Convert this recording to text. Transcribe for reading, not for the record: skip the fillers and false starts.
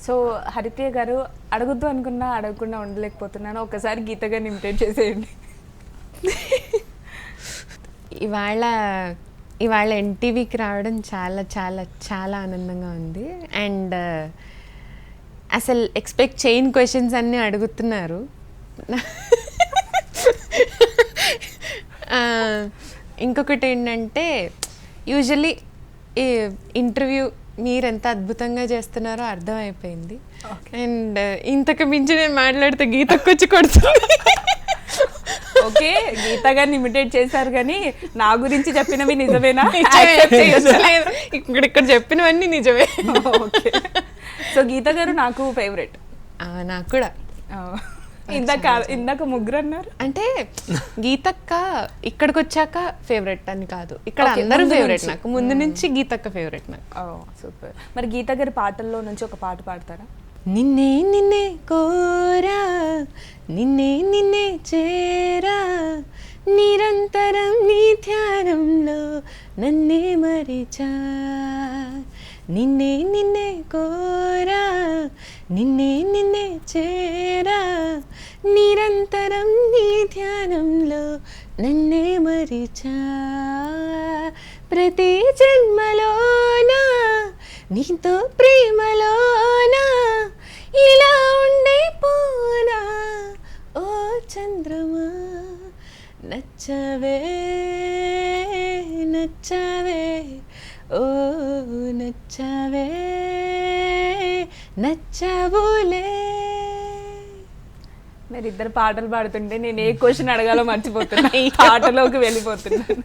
So Haripriya గారు, అడగొద్దు అనుకున్నా అడగకుండా ఉండలేకపోతున్నాను, ఒకసారి గీత గారిని ఇమిటేట్ చేసేయండి. ఇవాళ ఎన్టీవీకి రావడం చాలా చాలా చాలా ఆనందంగా ఉంది. అండ్ అసలు ఎక్స్పెక్ట్ చేయని క్వశ్చన్స్ అన్నీ అడుగుతున్నారు. ఇంకొకటి ఏంటంటే, యూజువలీ ఈ ఇంటర్వ్యూ మీరు ఎంత అద్భుతంగా చేస్తున్నారో అర్థమైపోయింది. అండ్ ఇంతకు మించి నేను మాట్లాడితే గీతకు వచ్చి కొడుతుంది. ఓకే, గీత గారిని ఇమిటేట్ చేశారు, కానీ నా గురించి చెప్పినవి నిజమేనా? ఇక్కడ చెప్పినవన్నీ నిజమే. ఓకే, సో గీత గారు నాకు ఫేవరెట్. నాకు కూడా. ఇందాక ముగ్గురు అన్నారు. అంటే గీతక్క ఇక్కడికి వచ్చాక ఫేవరెట్ అని కాదు, ఇక్కడ అందరూ ఫేవరెట్ నాకు. ముందు నుంచి గీతక్క ఫేవరెట్ నాకు. సూపర్. మరి గీత గారి పాటల్లో నుంచి ఒక పాట పాడతారా? నిన్నే నిన్నే కోరా, నిన్నే నిన్నే చేరా, నిరంతరం నీ ధ్యానంలో నన్నే మరిచా. నిన్నే నిన్నే కోరా, నిన్నే నిన్నే చేరా, నిరంతరం నీ ధ్యానంలో నన్నే మరిచా. ప్రతి జన్మలోనా నీతో ప్రేమలోనా ఇలా ఉండే పోనా ఓ చంద్రమా. నచ్చవే నచ్చవే ఓ నచ్చవే నచ్చవులే. మీరు ఇద్దరు పాటలు పాడుతుంటే నేను ఏ క్వశ్చన్ అడగాలో మర్చిపోతున్నా, ఈ పాటలోకి వెళ్ళిపోతున్నాను.